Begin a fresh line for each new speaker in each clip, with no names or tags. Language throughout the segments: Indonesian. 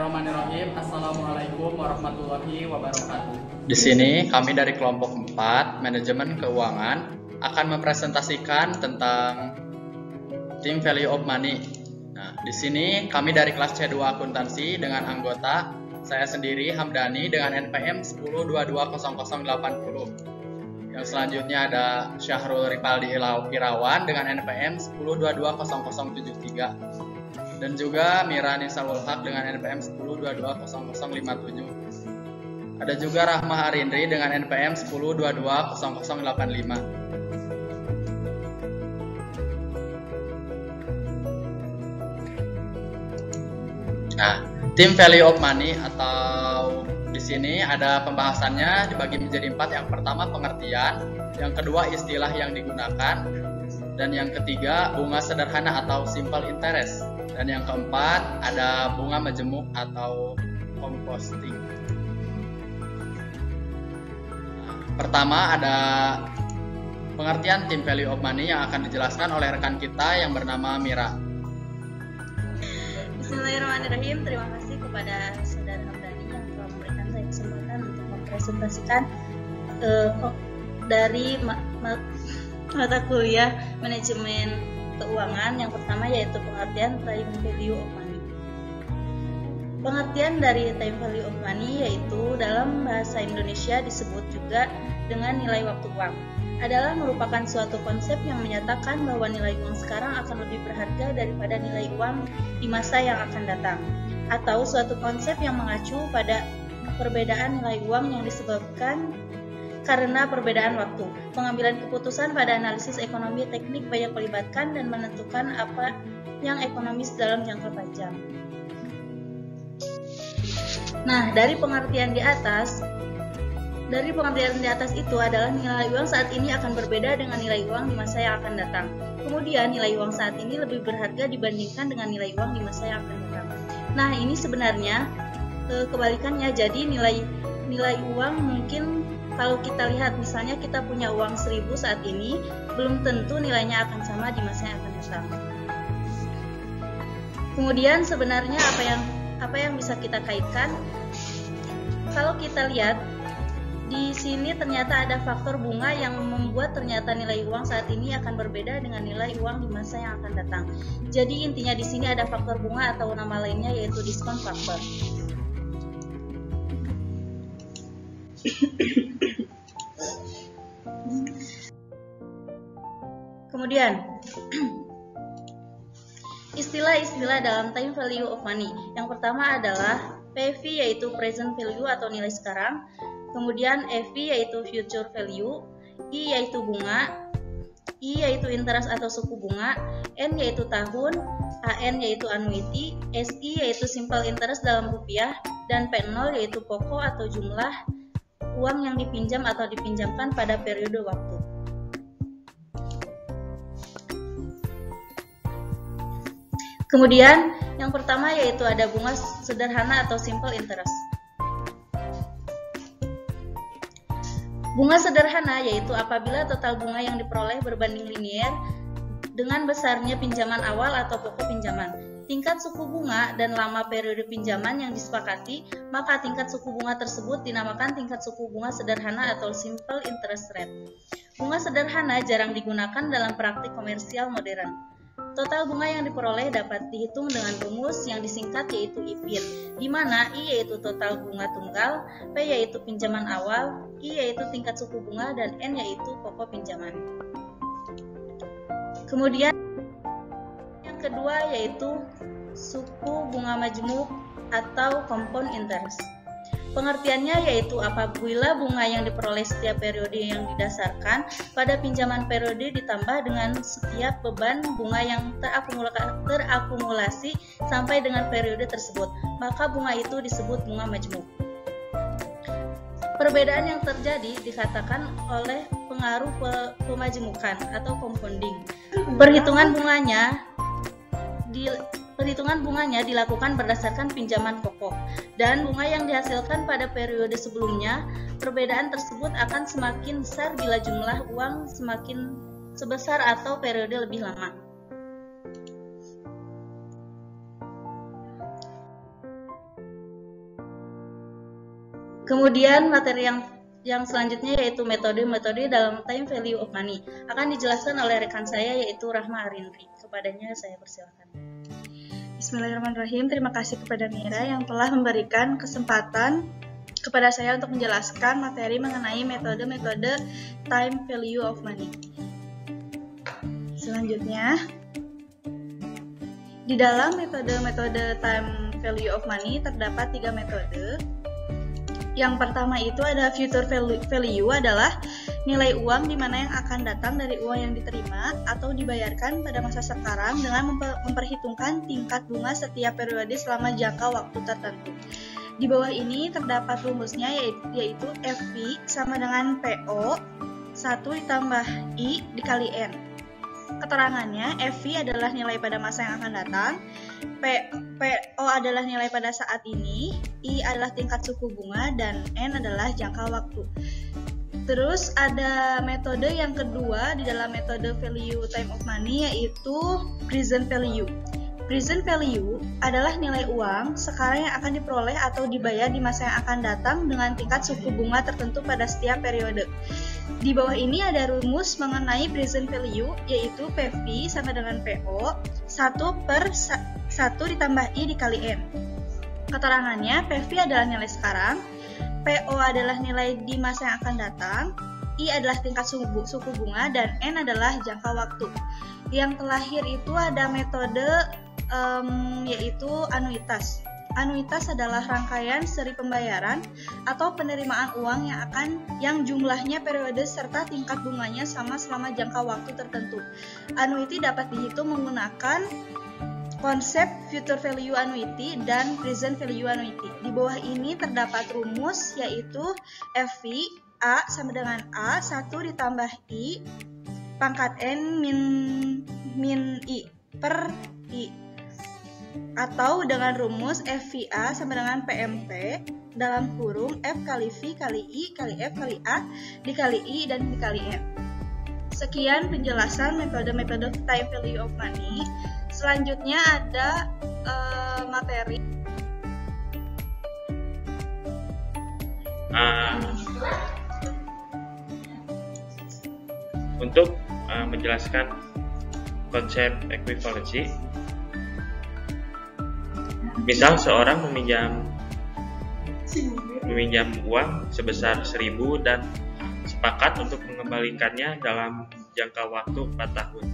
Bismillahirrahmanirrahim. Assalamualaikum warahmatullahi wabarakatuh.
Di sini kami dari kelompok 4 manajemen keuangan akan mempresentasikan tentang Team Value of Money. Nah, di sini kami dari kelas C2 akuntansi dengan anggota saya sendiri Hamdani dengan NPM 10220080. Yang selanjutnya ada Syahrul Ripaldi Irawan dengan NPM 10220073. Dan juga Mira Nisalul Haq dengan NPM 10220057. Ada juga Rahmah Arindri dengan NPM 10220085. Nah, Team Value of Money atau di sini ada pembahasannya dibagi menjadi 4. Yang pertama pengertian, yang kedua istilah yang digunakan, dan yang ketiga bunga sederhana atau simple interest, dan yang keempat ada bunga majemuk atau composting. Pertama ada pengertian Team Value of Money yang akan dijelaskan oleh rekan kita yang bernama Mira.
Bismillahirrahmanirrahim. Terima kasih kepada saudara Hamdani yang telah memberikan saya kesempatan untuk mempresentasikan dari mata kuliah manajemen keuangan. Yang pertama yaitu pengertian Time Value of Money. Pengertian dari Time Value of Money yaitu dalam bahasa Indonesia disebut juga dengan nilai waktu uang, adalah merupakan suatu konsep yang menyatakan bahwa nilai uang sekarang akan lebih berharga daripada nilai uang di masa yang akan datang, atau suatu konsep yang mengacu pada perbedaan nilai uang yang disebabkan karena perbedaan waktu. Pengambilan keputusan pada analisis ekonomi teknik banyak melibatkan dan menentukan apa yang ekonomis dalam jangka panjang. Nah, dari pengertian di atas itu adalah nilai uang saat ini akan berbeda dengan nilai uang di masa yang akan datang. Kemudian nilai uang saat ini lebih berharga dibandingkan dengan nilai uang di masa yang akan datang. Nah, ini sebenarnya kebalikannya. Jadi nilai uang mungkin kalau kita lihat misalnya kita punya uang 1000 saat ini, belum tentu nilainya akan sama di masa yang akan datang. Kemudian sebenarnya apa yang bisa kita kaitkan? Kalau kita lihat di sini ternyata ada faktor bunga yang membuat ternyata nilai uang saat ini akan berbeda dengan nilai uang di masa yang akan datang. Jadi intinya di sini ada faktor bunga atau nama lainnya yaitu diskon faktor. Kemudian istilah-istilah dalam Time Value of Money. Yang pertama adalah PV yaitu present value atau nilai sekarang. Kemudian EV yaitu future value, I yaitu bunga, I yaitu interest atau suku bunga, N yaitu tahun, AN yaitu annuity, SI yaitu simple interest dalam rupiah, dan P0 yaitu pokok atau jumlah uang yang dipinjam atau dipinjamkan pada periode waktu. Kemudian yang pertama yaitu ada bunga sederhana atau simple interest. Bunga sederhana yaitu apabila total bunga yang diperoleh berbanding linier dengan besarnya pinjaman awal atau pokok pinjaman. Tingkat suku bunga dan lama periode pinjaman yang disepakati, maka tingkat suku bunga tersebut dinamakan tingkat suku bunga sederhana atau simple interest rate. Bunga sederhana jarang digunakan dalam praktik komersial modern. Total bunga yang diperoleh dapat dihitung dengan rumus yang disingkat yaitu IPIN, di mana I yaitu total bunga tunggal, P yaitu pinjaman awal, I yaitu tingkat suku bunga, dan N yaitu pokok pinjaman. Kemudian yang kedua yaitu suku bunga majemuk atau compound interest. Pengertiannya yaitu apabila bunga yang diperoleh setiap periode yang didasarkan pada pinjaman periode ditambah dengan setiap beban bunga yang terakumulasi sampai dengan periode tersebut, maka bunga itu disebut bunga majemuk. Perbedaan yang terjadi dikatakan oleh pengaruh pemajemukan atau compounding. Perhitungan bunganya dilakukan berdasarkan pinjaman pokok, dan bunga yang dihasilkan pada periode sebelumnya. Perbedaan tersebut akan semakin besar bila jumlah uang semakin sebesar atau periode lebih lama. Kemudian materi yang selanjutnya yaitu metode-metode dalam time value of money akan dijelaskan oleh rekan saya yaitu Rahma Arindri. Kepadanya saya persilakan.
Bismillahirrahmanirrahim. Terima kasih kepada Mira yang telah memberikan kesempatan kepada saya untuk menjelaskan materi mengenai metode-metode time value of money. Selanjutnya, di dalam metode-metode time value of money terdapat 3 metode. Yang pertama itu ada future value adalah nilai uang di mana yang akan datang dari uang yang diterima atau dibayarkan pada masa sekarang dengan memperhitungkan tingkat bunga setiap periode selama jangka waktu tertentu. Di bawah ini terdapat rumusnya yaitu FV sama dengan PO 1 ditambah I dikali N. Keterangannya, FV adalah nilai pada masa yang akan datang, PO adalah nilai pada saat ini, I adalah tingkat suku bunga, dan N adalah jangka waktu. Terus ada metode yang kedua di dalam metode value time of money yaitu present value. Present value adalah nilai uang sekarang yang akan diperoleh atau dibayar di masa yang akan datang dengan tingkat suku bunga tertentu pada setiap periode. Di bawah ini ada rumus mengenai present value yaitu PV sama dengan PO 1/1 ditambah I dikali N. Keterangannya, PV adalah nilai sekarang, PO adalah nilai di masa yang akan datang, I adalah tingkat suku bunga, dan N adalah jangka waktu. Yang terakhir itu ada metode yaitu anuitas. Anuitas adalah rangkaian seri pembayaran atau penerimaan uang yang jumlahnya periode serta tingkat bunganya sama selama jangka waktu tertentu. Annuity dapat dihitung menggunakan konsep future value annuity dan present value annuity. Di bawah ini terdapat rumus yaitu FV A sama dengan A 1 ditambah I pangkat N min I per I, atau dengan rumus FVA sama dengan PMP dalam kurung F kali V kali I kali F kali A dikali I dan dikali N. Sekian penjelasan metode-metode time value of money. Selanjutnya ada materi.
Untuk menjelaskan konsep equivalency, misal seorang meminjam uang sebesar 1.000 dan sepakat untuk mengembalikannya dalam jangka waktu 4 tahun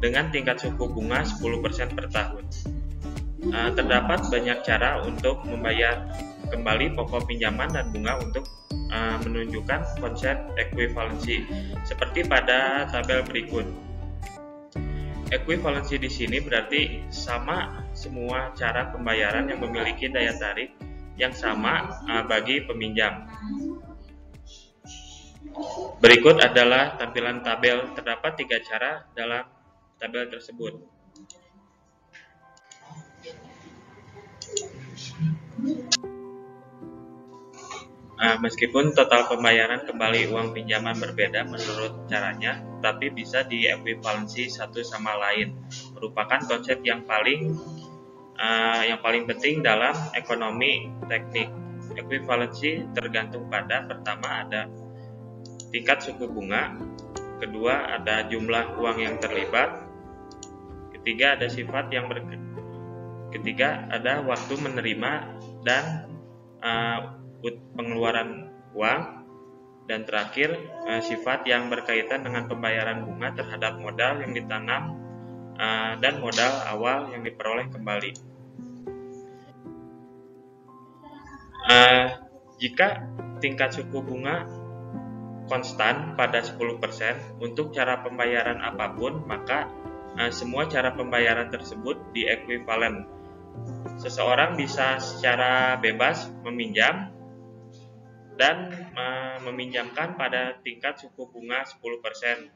dengan tingkat suku bunga 10% per tahun. Terdapat banyak cara untuk membayar kembali pokok pinjaman dan bunga untuk menunjukkan konsep equivalency seperti pada tabel berikut. Equivalency di sini berarti sama semua cara pembayaran yang memiliki daya tarik yang sama bagi peminjam. Berikut adalah tampilan tabel. Terdapat 3 cara dalam tabel tersebut. Meskipun total pembayaran kembali uang pinjaman berbeda menurut caranya, tapi bisa diekuivalensi satu sama lain, merupakan konsep yang paling penting dalam ekonomi teknik. Ekuivalensi tergantung pada, pertama ada tingkat suku bunga, kedua ada jumlah uang yang terlibat, ketiga ada sifat yang ketiga ada waktu menerima dan pengeluaran uang, dan terakhir sifat yang berkaitan dengan pembayaran bunga terhadap modal yang ditanam dan modal awal yang diperoleh kembali. Jika tingkat suku bunga konstan pada 10% untuk cara pembayaran apapun, maka semua cara pembayaran tersebut diekuivalen. Seseorang bisa secara bebas meminjam dan meminjamkan pada tingkat suku bunga 10%.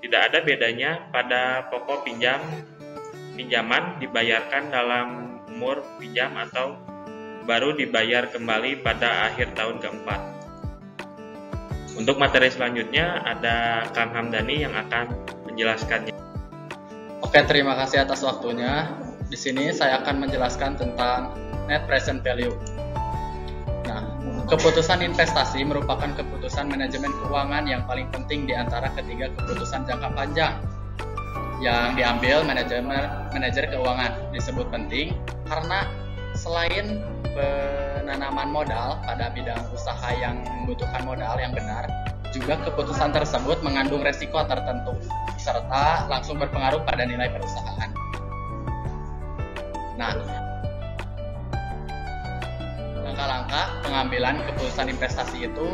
Tidak ada bedanya pada pokok pinjaman dibayarkan dalam umur pinjam atau baru dibayar kembali pada akhir tahun keempat. Untuk materi selanjutnya ada Kang Hamdani yang akan menjelaskannya.
Oke, terima kasih atas waktunya. Di sini saya akan menjelaskan tentang net present value. Keputusan investasi merupakan keputusan manajemen keuangan yang paling penting di antara ketiga keputusan jangka panjang yang diambil manajer keuangan. Disebut penting karena selain penanaman modal pada bidang usaha yang membutuhkan modal yang benar, juga keputusan tersebut mengandung resiko tertentu serta langsung berpengaruh pada nilai perusahaan. Nah, langkah-langkah pengambilan keputusan investasi itu,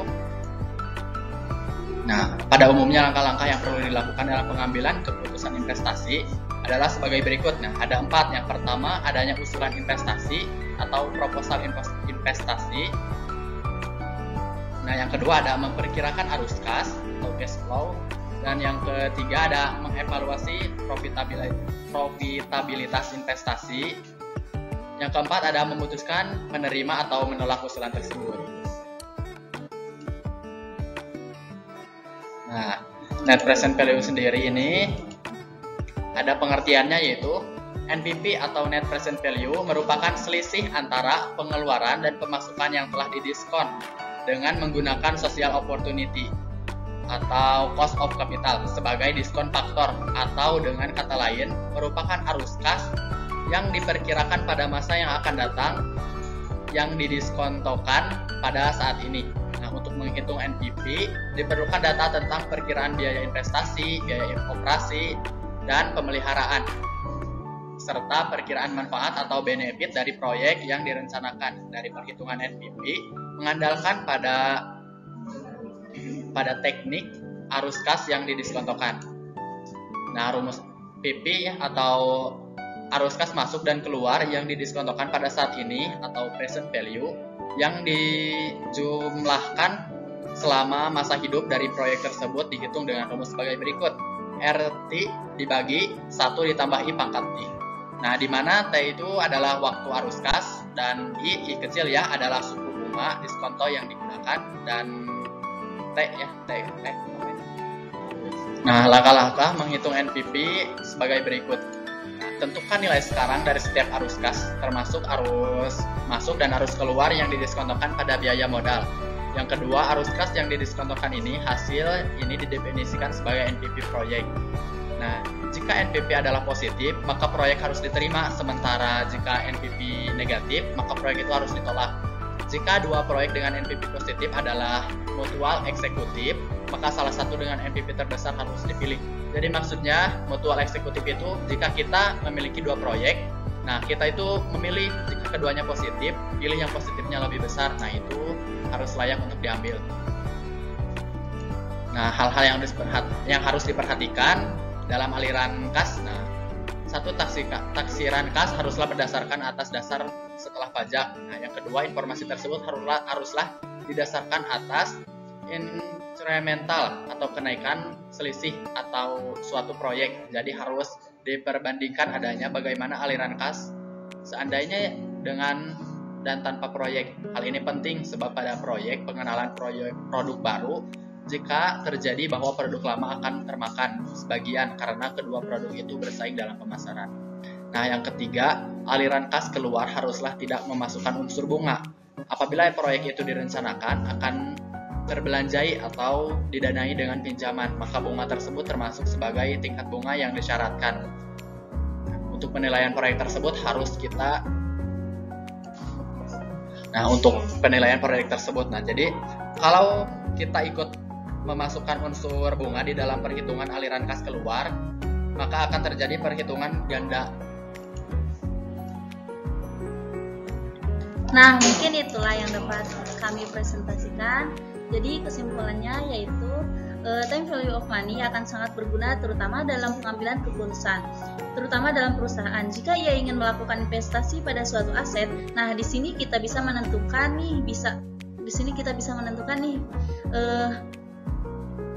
pada umumnya langkah-langkah yang perlu dilakukan dalam pengambilan keputusan investasi adalah sebagai berikut. Ada 4. Yang pertama, adanya usulan investasi atau proposal investasi. Yang kedua ada memperkirakan arus kas atau cash flow. Dan yang ketiga ada mengevaluasi profitabilitas investasi. Yang keempat ada memutuskan menerima atau menolak usulan tersebut. Net present value sendiri ini ada pengertiannya, yaitu NPV atau net present value merupakan selisih antara pengeluaran dan pemasukan yang telah didiskon dengan menggunakan social opportunity atau cost of capital sebagai diskon faktor, atau dengan kata lain merupakan arus kas yang diperkirakan pada masa yang akan datang yang didiskontokan pada saat ini. Untuk menghitung NPV diperlukan data tentang perkiraan biaya investasi, biaya operasi, dan pemeliharaan, serta perkiraan manfaat atau benefit dari proyek yang direncanakan. Dari perhitungan NPV mengandalkan pada teknik arus kas yang didiskontokan. Rumus PP atau arus kas masuk dan keluar yang didiskontokan pada saat ini atau present value yang dijumlahkan selama masa hidup dari proyek tersebut dihitung dengan rumus sebagai berikut. RT dibagi 1 ditambah I pangkat T. Di mana T itu adalah waktu arus kas dan I kecil ya adalah suku bunga diskonto yang digunakan, dan T. Langkah-langkah menghitung NPV sebagai berikut. Tentukan nilai sekarang dari setiap arus kas, termasuk arus masuk dan arus keluar yang didiskontokan pada biaya modal. Yang kedua, arus kas yang didiskontokan hasil ini didefinisikan sebagai NPV proyek. Jika NPV adalah positif, maka proyek harus diterima, sementara jika NPV negatif, maka proyek itu harus ditolak. Jika dua proyek dengan NPV positif adalah mutual eksekutif, maka salah satu dengan NPV terbesar harus dipilih. Jadi maksudnya mutual eksekutif itu jika kita memiliki dua proyek, kita itu memilih jika keduanya positif, pilih yang positifnya lebih besar. Itu harus layak untuk diambil. Hal-hal yang harus diperhatikan dalam aliran kas. Satu, taksiran kas haruslah berdasarkan atas dasar setelah pajak. Yang kedua, informasi tersebut haruslah didasarkan atas incremental atau kenaikan selisih atau suatu proyek. Jadi harus diperbandingkan adanya bagaimana aliran kas seandainya dengan dan tanpa proyek. Hal ini penting sebab pada proyek pengenalan produk baru, jika terjadi bahwa produk lama akan termakan sebagian karena kedua produk itu bersaing dalam pemasaran. Yang ketiga, aliran kas keluar haruslah tidak memasukkan unsur bunga. Apabila proyek itu direncanakan akan terbelanjai atau didanai dengan pinjaman, maka bunga tersebut termasuk sebagai tingkat bunga yang disyaratkan. Untuk penilaian proyek tersebut harus kita untuk penilaian proyek tersebut. Jadi kalau kita ikut memasukkan unsur bunga di dalam perhitungan aliran kas keluar, maka akan terjadi perhitungan ganda.
Mungkin itulah yang dapat kami presentasikan. Jadi kesimpulannya yaitu time value of money akan sangat berguna terutama dalam pengambilan keputusan, terutama dalam perusahaan. Jika ia ingin melakukan investasi pada suatu aset, di sini kita bisa menentukan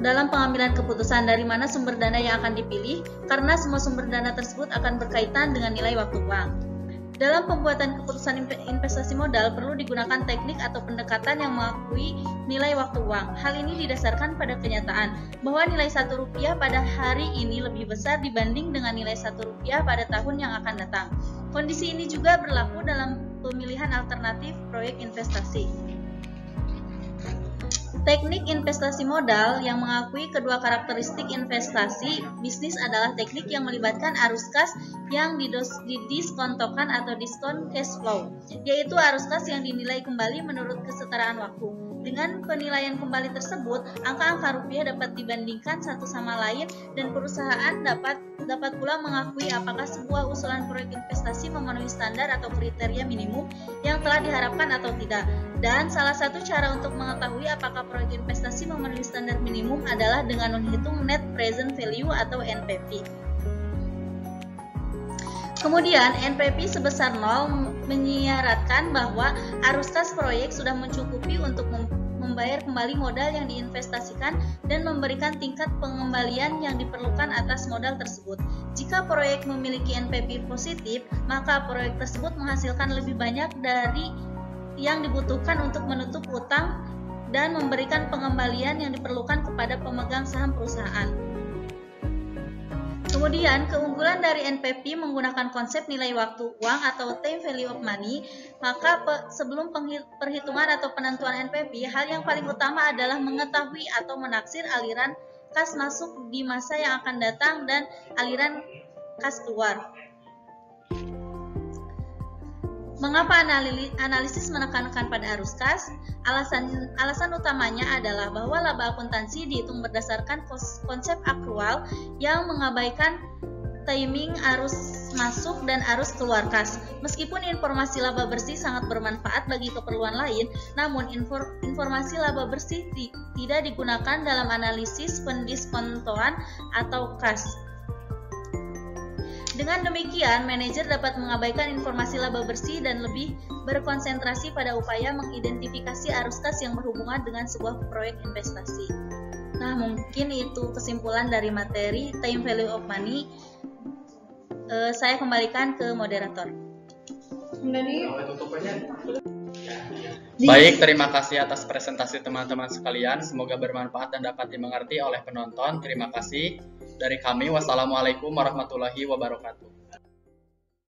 dalam pengambilan keputusan dari mana sumber dana yang akan dipilih, karena semua sumber dana tersebut akan berkaitan dengan nilai waktu uang. Dalam pembuatan keputusan investasi modal perlu digunakan teknik atau pendekatan yang mengakui nilai waktu uang. Hal ini didasarkan pada kenyataan bahwa nilai Rp1 pada hari ini lebih besar dibanding dengan nilai Rp1 pada tahun yang akan datang. Kondisi ini juga berlaku dalam pemilihan alternatif proyek investasi. Teknik investasi modal yang mengakui kedua karakteristik investasi bisnis adalah teknik yang melibatkan arus kas yang didiskontokan atau diskon cash flow, yaitu arus kas yang dinilai kembali menurut kesetaraan waktu. Dengan penilaian kembali tersebut, angka-angka rupiah dapat dibandingkan satu sama lain dan perusahaan dapat pula mengakui apakah sebuah usulan proyek investasi memenuhi standar atau kriteria minimum yang telah diharapkan atau tidak. Dan salah satu cara untuk mengetahui apakah proyek investasi memenuhi standar minimum adalah dengan menghitung net present value atau NPV. Kemudian NPV sebesar 0 menyiyaratkan bahwa arus kas proyek sudah mencukupi untuk membayar kembali modal yang diinvestasikan dan memberikan tingkat pengembalian yang diperlukan atas modal tersebut. Jika proyek memiliki NPV positif, maka proyek tersebut menghasilkan lebih banyak dari yang dibutuhkan untuk menutup utang dan memberikan pengembalian yang diperlukan kepada pemegang saham perusahaan. Kemudian, keunggulan dari NPV menggunakan konsep nilai waktu uang atau time value of money, maka sebelum perhitungan atau penentuan NPV, hal yang paling utama adalah mengetahui atau menaksir aliran kas masuk di masa yang akan datang dan aliran kas keluar. Mengapa analisis menekankan pada arus kas? Alasan utamanya adalah bahwa laba akuntansi dihitung berdasarkan konsep akrual yang mengabaikan timing arus masuk dan arus keluar kas. Meskipun informasi laba bersih sangat bermanfaat bagi keperluan lain, namun informasi laba bersih tidak digunakan dalam analisis pendiskontoan atau kas. Dengan demikian, manajer dapat mengabaikan informasi laba bersih dan lebih berkonsentrasi pada upaya mengidentifikasi arus kas yang berhubungan dengan sebuah proyek investasi. Nah, mungkin itu kesimpulan dari materi time value of money. Saya kembalikan ke moderator.
Baik, terima kasih atas presentasi teman-teman sekalian. Semoga bermanfaat dan dapat dimengerti oleh penonton. Terima kasih. Dari kami, wassalamualaikum warahmatullahi wabarakatuh.